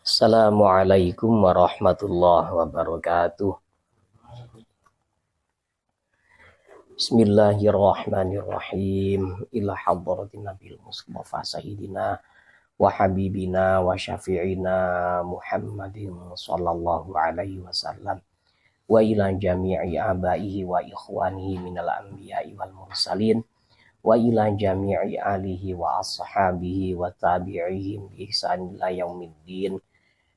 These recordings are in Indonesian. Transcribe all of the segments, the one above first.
Assalamualaikum warahmatullahi wabarakatuh. Bismillahirrahmanirrahim. Ila hadratin Nabil Mustafa Sayyidina wa habibina wa syafi'ina Muhammadin sallallahu alaihi wasallam wa ila jami'i abaihi wa ikhwanihi minal anbiya'i wal mursalin wa ila jami'i alihi wa ashabihi wa tabi'ihim bi ihsan ila yaumiddin.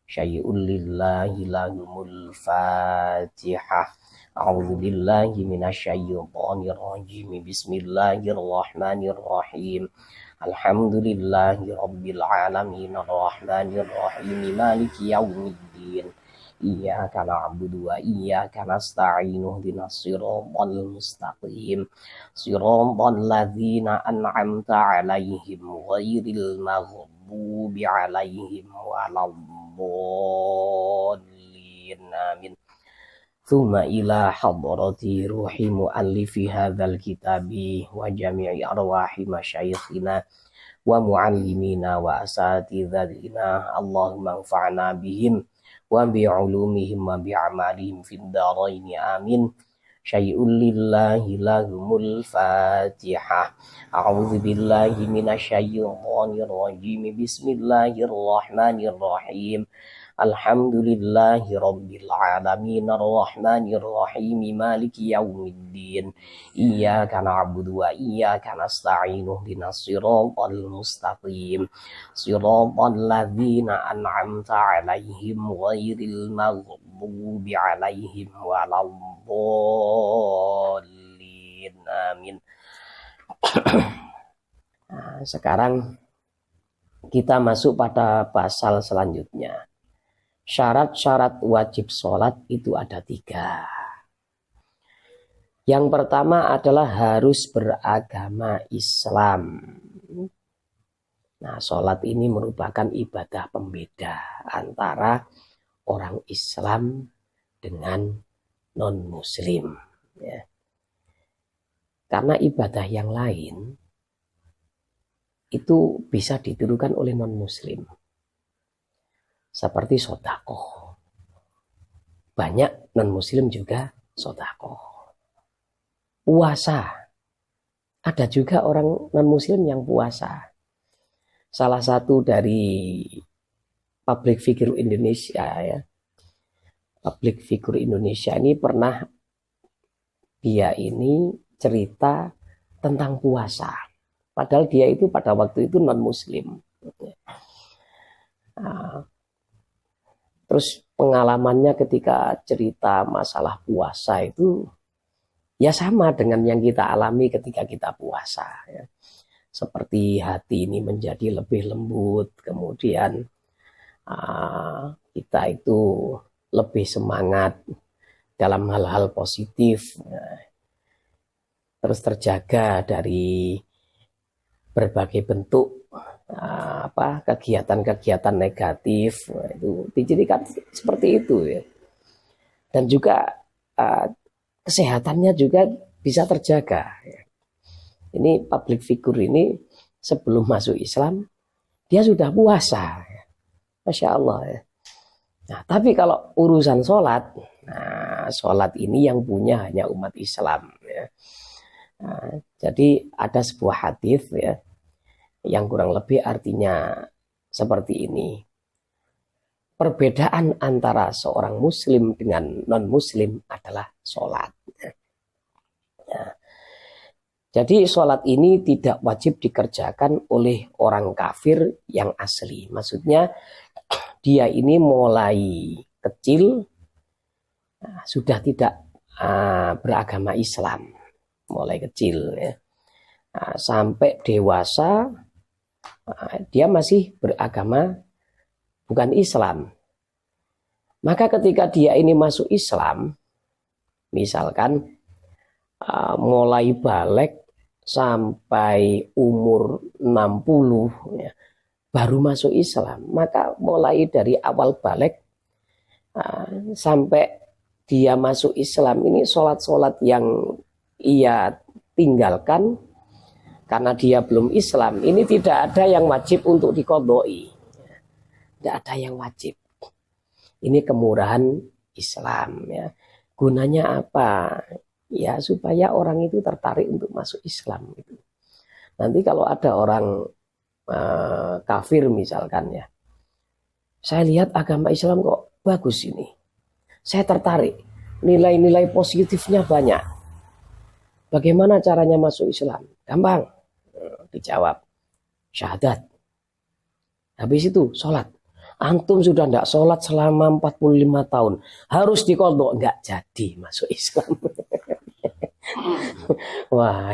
Syai'un lillahi lahumul fatihah. A'udzu billahi minasyaitonir rajim. Bismillahirrahmanirrahim. Alhamdulillahi rabbil alamin arrahmanir rahim maliki yaumiddin. Iyyaka na'budu wa iyyaka nasta'in ihdinas siratal mustaqim siratal ladzina an'amta 'alaihim ghairil maghdubi 'alaihim waladdallin amin. Tsumma ila hadrati ruhi muallifi hadzal kitabi wa jami'i arwahi masyayikhina wa muallimina wa asatidzina Allahumma anfa'na bihim wa bi'ulumihim wa bi'amalihim fid dharain amin. Syai'un lillahi lahumul fatihah. A'udzu billahi minasyaitonir rajim. Bismillahirrahmanirrahim. Alhamdulillahi rabbil alamin arrahmanir rahim maliki yaumiddin. Iyyaka na'budu wa iyyaka nasta'in ihdinas siratal mustaqim siratal ladzina an'amta 'alaihim ghairil maghdubi 'alaihim waladdallin amin. Nah, sekarang kita masuk pada pasal selanjutnya. Syarat-syarat wajib sholat itu ada 3. Yang pertama adalah harus beragama Islam. Nah, sholat ini merupakan ibadah pembeda antara orang Islam dengan non-Muslim. Ya. Karena ibadah yang lain itu bisa ditirukan oleh non-Muslim. Seperti sodakoh. Banyak non-Muslim juga sodakoh. Puasa. Ada juga orang non-Muslim yang puasa. Salah satu dari public figure Indonesia ya. Public figure Indonesia ini pernah dia ini cerita tentang puasa. Padahal dia itu pada waktu itu non-Muslim. Nah, terus pengalamannya ketika cerita masalah puasa itu ya sama dengan yang kita alami ketika kita puasa. Ya. Seperti hati ini menjadi lebih lembut, kemudian kita itu lebih semangat dalam hal-hal positif. Terus terjaga dari berbagai bentuk kegiatan-kegiatan negatif. Itu dijadikan seperti itu ya. Dan juga kesehatannya juga bisa terjaga ya. Ini public figure ini sebelum masuk Islam dia sudah puasa ya. Masya Allah ya. Nah, tapi kalau urusan sholat, nah, sholat ini yang punya hanya umat Islam ya. Nah, jadi ada sebuah hadis ya yang kurang lebih artinya seperti ini. Perbedaan antara seorang muslim dengan non-muslim adalah sholat. Ya. Jadi sholat ini tidak wajib dikerjakan oleh orang kafir yang asli. Maksudnya dia ini mulai kecil sudah tidak beragama Islam. Mulai kecil ya. Sampai dewasa dia masih beragama bukan Islam. Maka ketika dia ini masuk Islam, misalkan mulai balik sampai umur 60 ya, baru masuk Islam, maka mulai dari awal balik sampai dia masuk Islam ini sholat-sholat yang ia tinggalkan karena dia belum Islam, ini tidak ada yang wajib untuk diqodoi. tidak ada yang wajib. Ini kemurahan Islam ya. Gunanya apa? Ya supaya orang itu tertarik untuk masuk Islam gitu. Nanti kalau ada orang kafir misalkan ya, saya lihat agama Islam kok bagus ini, saya tertarik, nilai-nilai positifnya banyak. Bagaimana caranya masuk Islam? Gampang, dijawab, syahadat. Habis itu sholat. Antum sudah tidak sholat selama 45 tahun, harus dikodok, nggak jadi masuk Islam. Wah,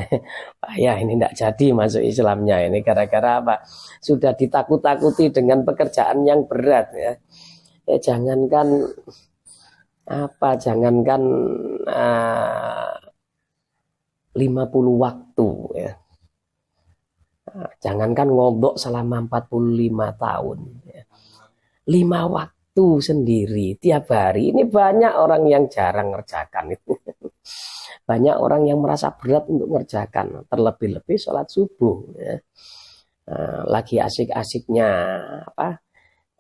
ya ini tidak jadi masuk Islamnya ini gara-gara apa? Sudah ditakut-takuti dengan pekerjaan yang berat ya. Ya jangankan apa, jangankan 50 waktu ya. Jangankan ngodok selama 45 tahun ya. 5 waktu sendiri tiap hari, ini banyak orang yang jarang ngerjakan itu. Banyak orang yang merasa berat untuk mengerjakan, terlebih-lebih sholat subuh ya. Lagi asik-asiknya apa,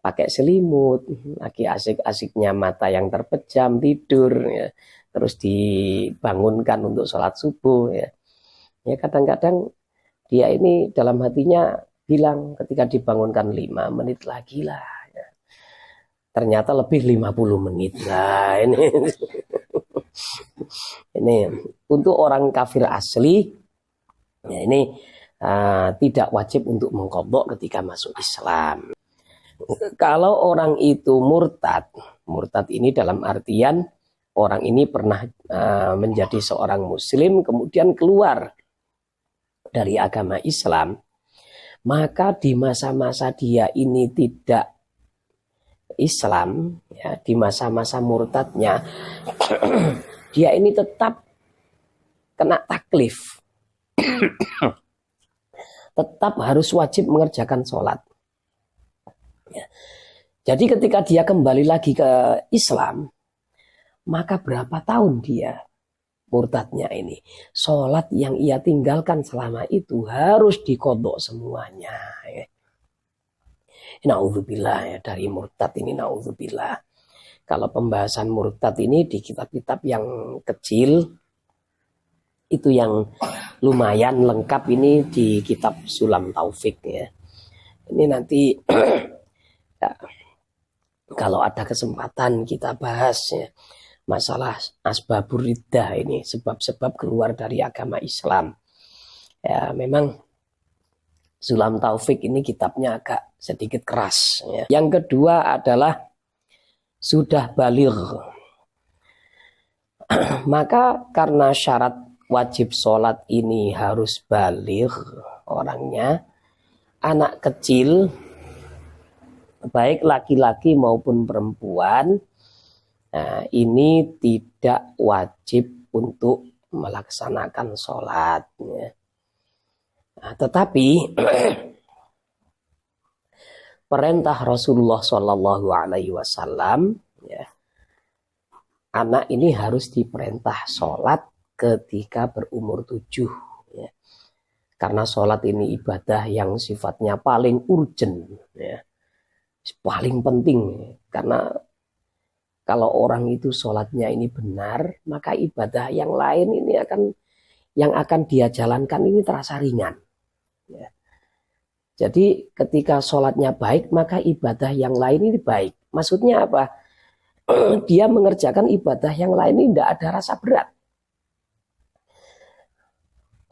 pakai selimut, lagi asik-asiknya mata yang terpejam tidur ya. Terus dibangunkan untuk sholat subuh ya. Ya kadang-kadang dia ini dalam hatinya bilang ketika dibangunkan 5 menit lagi lah ya. Ternyata lebih 50 menit lah ini. Ini untuk orang kafir asli ya, ini tidak wajib untuk mengqadha ketika masuk Islam. Kalau orang itu murtad, murtad ini dalam artian orang ini pernah menjadi seorang muslim kemudian keluar dari agama Islam, maka di masa-masa dia ini tidak Islam ya, di masa-masa murtadnya dia ini tetap kena taklif. Tetap harus wajib mengerjakan sholat ya. Jadi ketika dia kembali lagi ke Islam, maka berapa tahun dia murtadnya ini, sholat yang ia tinggalkan selama itu harus diqadha semuanya ya. Na'udzubillah ya, dari murtad ini, na'udzubillah. Kalau pembahasan murtad ini di kitab-kitab yang kecil, itu yang lumayan lengkap ini di kitab Sulam Taufik ya. Ini nanti ya, kalau ada kesempatan kita bahas ya, masalah asbabur riddah ini, sebab-sebab keluar dari agama Islam. Ya memang Sulam Taufik ini kitabnya agak sedikit keras ya. Yang kedua adalah sudah baligh. Maka karena syarat wajib sholat ini harus baligh orangnya, anak kecil baik laki-laki maupun perempuan, nah, ini tidak wajib untuk melaksanakan sholat ya. Nah, tetapi perintah Rasulullah Shallallahu Alaihi Wasallam ya, anak ini harus diperintah sholat ketika berumur 7 ya. Karena sholat ini ibadah yang sifatnya paling urgent ya, paling penting. Karena kalau orang itu sholatnya ini benar, maka ibadah yang lain ini yang akan dia jalankan ini terasa ringan ya. Jadi ketika sholatnya baik, maka ibadah yang lain ini baik. Maksudnya apa? Dia mengerjakan ibadah yang lain ini tidak ada rasa berat.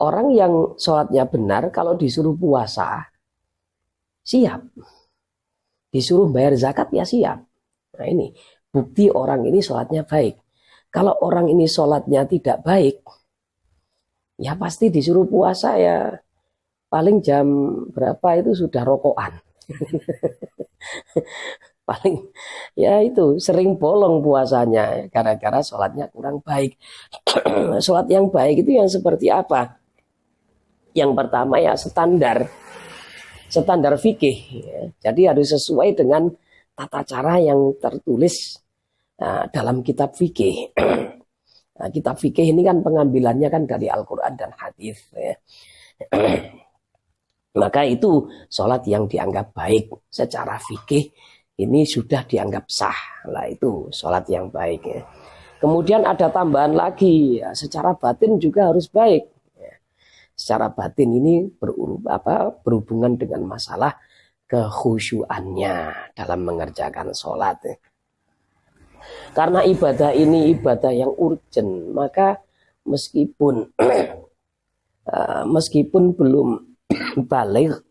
Orang yang sholatnya benar, kalau disuruh puasa, siap. Disuruh bayar zakat, ya siap. Nah ini, bukti orang ini sholatnya baik. Kalau orang ini sholatnya tidak baik, ya pasti disuruh puasa ya. Paling jam berapa itu sudah rokokan. Paling ya itu sering bolong puasanya gara-gara sholatnya kurang baik. Sholat yang baik itu yang seperti apa? Yang pertama ya standar fikih ya. Jadi harus sesuai dengan tata cara yang tertulis dalam kitab fikih. Nah, kitab fikih ini kan pengambilannya kan dari Al-Quran dan hadis ya. Maka itu sholat yang dianggap baik secara fikih ini sudah dianggap sah. Lah itu sholat yang baik ya. Kemudian ada tambahan lagi ya, secara batin juga harus baik ya. Secara batin ini berhubungan dengan masalah kekhusyuannya dalam mengerjakan sholat ya. Karena ibadah ini ibadah yang urgent, maka meskipun belum balik,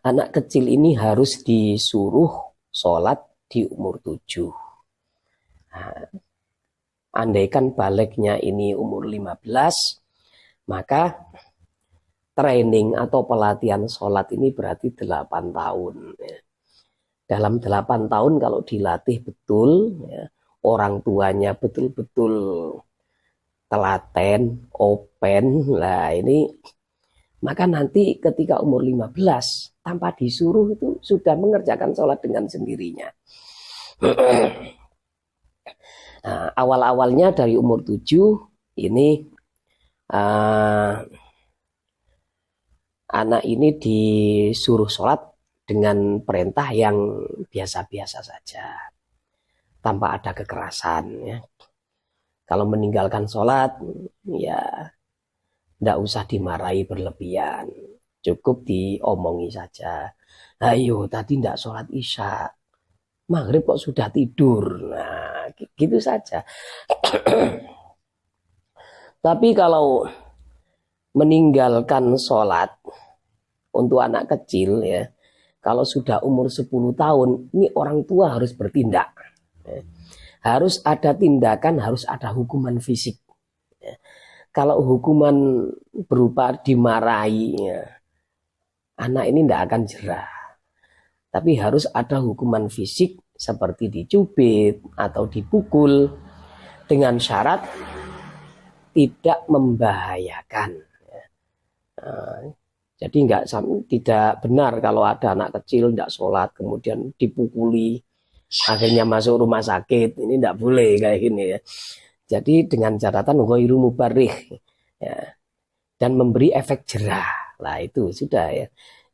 anak kecil ini harus disuruh sholat di umur 7. Nah, andaikan baliknya ini umur 15, maka training atau pelatihan sholat ini berarti 8 tahun. Dalam 8 tahun kalau dilatih betul, ya, orang tuanya betul-betul telaten, open, lah ini, maka nanti ketika umur 15, tanpa disuruh itu sudah mengerjakan sholat dengan sendirinya. Nah, awal-awalnya dari umur 7 ini anak ini disuruh sholat dengan perintah yang biasa-biasa saja, tanpa ada kekerasan ya. Kalau meninggalkan sholat ya tidak usah dimarahi berlebihan, cukup diomongi saja. Ayo tadi tidak sholat isya, maghrib kok sudah tidur. Nah gitu saja. Tapi kalau meninggalkan sholat untuk anak kecil ya, kalau sudah umur 10 tahun, ini orang tua harus bertindak. Harus ada tindakan, harus ada hukuman fisik. Kalau hukuman berupa dimarahi, ya, anak ini tidak akan jerah. Tapi harus ada hukuman fisik seperti dicubit atau dipukul dengan syarat tidak membahayakan. Jadi tidak benar kalau ada anak kecil tidak sholat kemudian dipukuli akhirnya masuk rumah sakit, ini tidak boleh kayak gini ya. Jadi dengan catatan ghairu mubarrih ya, dan memberi efek jerah. Lah itu sudah ya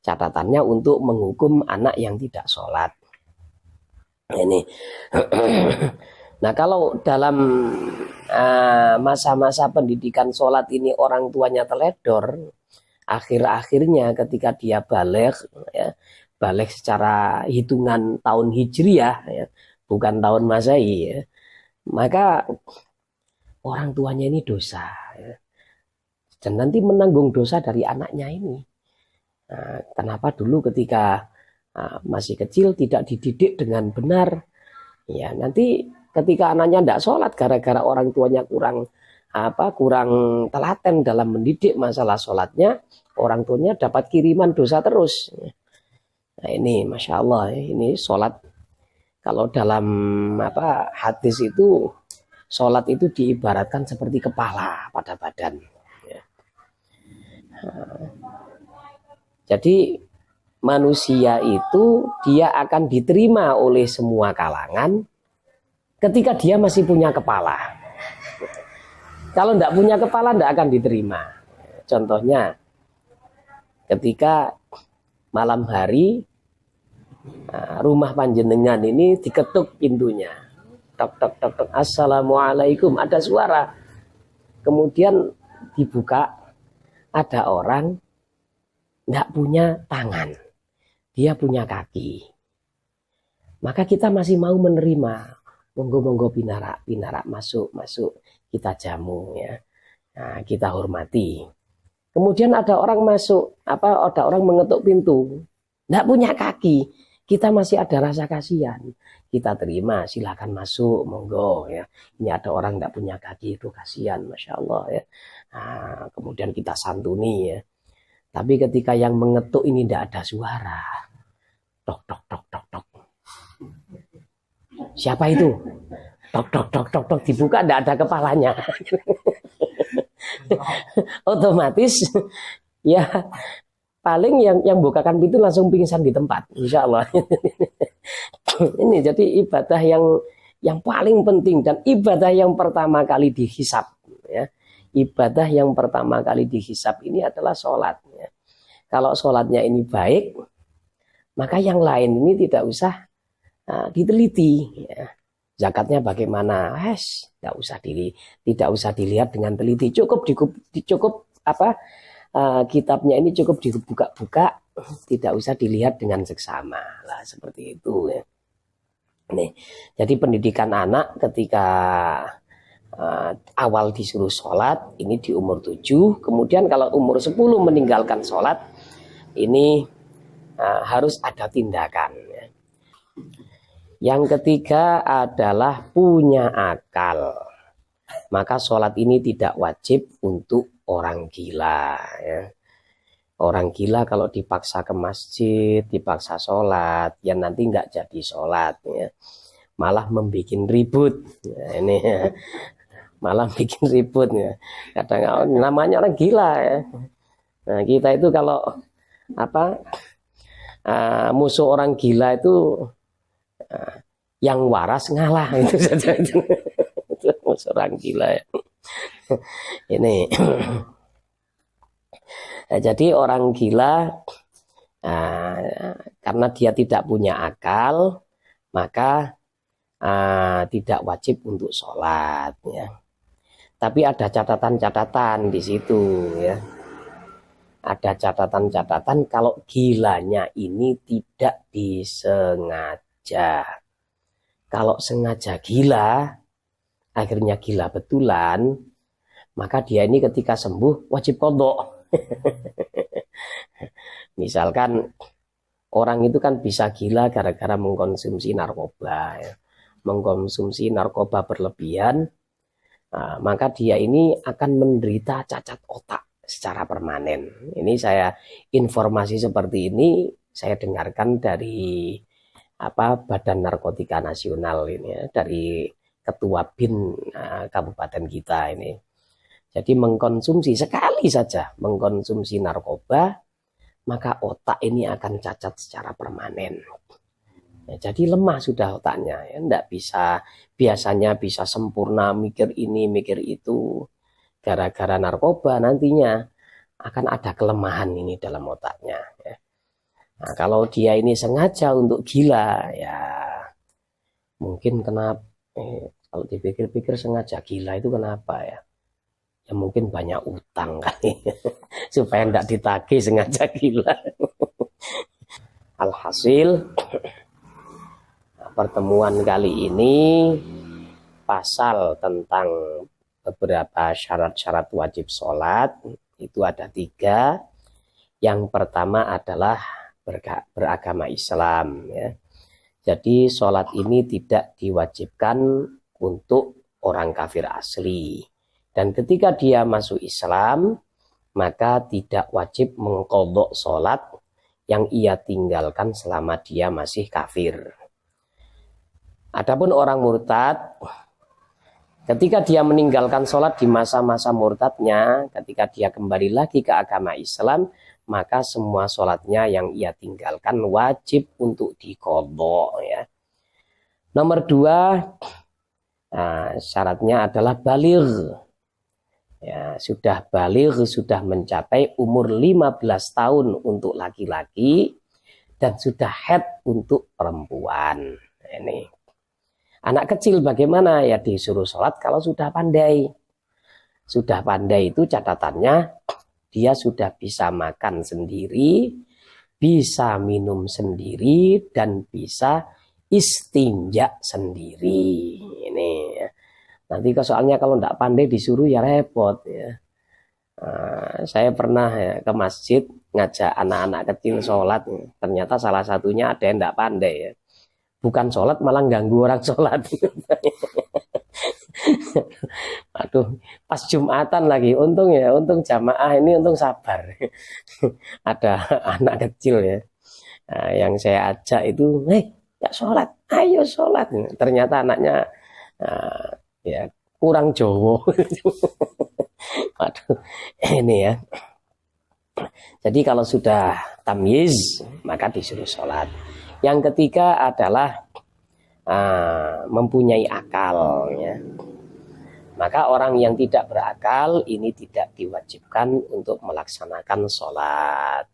catatannya untuk menghukum anak yang tidak sholat. Ini. Nah kalau dalam masa-masa pendidikan sholat ini orang tuanya teledor, akhir-akhirnya ketika dia balik ya, balik secara hitungan tahun hijriah ya, bukan tahun masehi ya, maka orang tuanya ini dosa ya, dan nanti menanggung dosa dari anaknya ini. Nah, kenapa dulu ketika masih kecil tidak dididik dengan benar ya, nanti ketika anaknya tidak sholat gara-gara orang tuanya kurang telaten dalam mendidik masalah sholatnya, orang tuanya dapat kiriman dosa terus. Nah ini Masya Allah, ini sholat kalau dalam hadis itu sholat itu diibaratkan seperti kepala pada badan. Jadi manusia itu dia akan diterima oleh semua kalangan ketika dia masih punya kepala. Kalau tidak punya kepala tidak akan diterima. Contohnya ketika malam hari rumah panjenengan ini diketuk pintunya, tok tok tok tok, assalamualaikum, ada suara, kemudian dibuka, ada orang tidak punya tangan, dia punya kaki, maka kita masih mau menerima, monggo pinarak masuk kita jamu ya, nah, kita hormati. Kemudian ada orang masuk, ada orang mengetuk pintu, tidak punya kaki, kita masih ada rasa kasihan, kita terima, silakan masuk, monggo ya. Ini ada orang tidak punya kaki, itu kasihan, Masya Allah ya. Nah, kemudian kita santuni ya. Tapi ketika yang mengetuk ini tidak ada suara, tok tok tok tok tok, siapa itu? Tok tok tok tok tok, dibuka tidak ada kepalanya. Otomatis ya paling yang bukakan pintu langsung pingsan di tempat, insya Allah. Ini jadi ibadah yang paling penting dan ibadah yang pertama kali dihisab ya. Ibadah yang pertama kali dihisab ini adalah sholat ya. Kalau sholatnya ini baik, maka yang lain ini tidak usah diteliti. Ya. Zakatnya bagaimana? Tidak usah dilihat dengan teliti. Cukup kitabnya ini cukup dibuka-buka, tidak usah dilihat dengan seksama. Lah seperti itu ya. Nih, jadi pendidikan anak ketika awal disuruh sholat ini di umur 7, kemudian kalau umur 10 meninggalkan sholat ini harus ada tindakan ya. Yang ketiga adalah punya akal, maka sholat ini tidak wajib untuk orang gila ya. Orang gila kalau dipaksa ke masjid, dipaksa sholat, ya nanti nggak jadi sholat ya. Malah membuat ribut ya, ini ya. Malah bikin ribut ya. Kadang namanya orang gila ya. Nah, kita itu kalau musuh orang gila itu yang waras ngalah itu saja. Itu musuh orang gila ya. Ini. Nah, jadi orang gila karena dia tidak punya akal, maka tidak wajib untuk sholat ya. Tapi ada catatan-catatan di situ ya. Ada catatan-catatan kalau gilanya ini tidak disengaja. Kalau sengaja gila, akhirnya gila betulan, maka dia ini ketika sembuh wajib qadha. Misalkan orang itu kan bisa gila gara-gara mengkonsumsi narkoba ya. Mengkonsumsi narkoba berlebihan, maka dia ini akan menderita cacat otak secara permanen. Ini saya informasi seperti ini saya dengarkan dari Badan Narkotika Nasional ini ya, dari Ketua BIN Kabupaten kita ini. Jadi mengkonsumsi sekali saja mengkonsumsi narkoba, maka otak ini akan cacat secara permanen. Ya, jadi lemah sudah otaknya, ya, enggak bisa, biasanya bisa sempurna mikir ini, mikir itu. Gara-gara narkoba nantinya akan ada kelemahan ini dalam otaknya. Ya. Nah, kalau dia ini sengaja untuk gila, ya mungkin kenapa? Kalau dipikir-pikir sengaja gila itu kenapa ya? Ya mungkin banyak utang kali supaya tidak ditagih sengaja gila. Alhasil pertemuan kali ini pasal tentang beberapa syarat-syarat wajib sholat itu ada 3. Yang pertama adalah beragama Islam ya. Jadi sholat ini tidak diwajibkan untuk orang kafir asli. Dan ketika dia masuk Islam, maka tidak wajib mengqadha sholat yang ia tinggalkan selama dia masih kafir. Adapun orang murtad, ketika dia meninggalkan sholat di masa-masa murtadnya, ketika dia kembali lagi ke agama Islam, maka semua sholatnya yang ia tinggalkan wajib untuk diqadha ya. Nomor 2, syaratnya adalah baligh. Ya, sudah baligh, sudah mencapai umur 15 tahun untuk laki-laki dan sudah haid untuk perempuan. Ini. Anak kecil bagaimana? Ya disuruh sholat kalau sudah pandai. Sudah pandai itu catatannya dia sudah bisa makan sendiri, bisa minum sendiri, dan bisa istinja sendiri. Ini ya. Nanti soalnya kalau tidak pandai disuruh ya repot ya. Saya pernah ya, ke masjid ngajak anak-anak kecil sholat, ternyata salah satunya ada yang tidak pandai ya. Bukan sholat malah ganggu orang sholat. Aduh, pas Jumatan lagi, untung jamaah ini untung sabar. Ada anak kecil ya, yang saya ajak itu, ya sholat, ayo sholat. Ternyata anaknya ya kurang Jawa. Waduh, ini ya. Jadi kalau sudah tamyiz maka disuruh sholat. Yang ketiga adalah mempunyai akal ya. Maka orang yang tidak berakal ini tidak diwajibkan untuk melaksanakan sholat.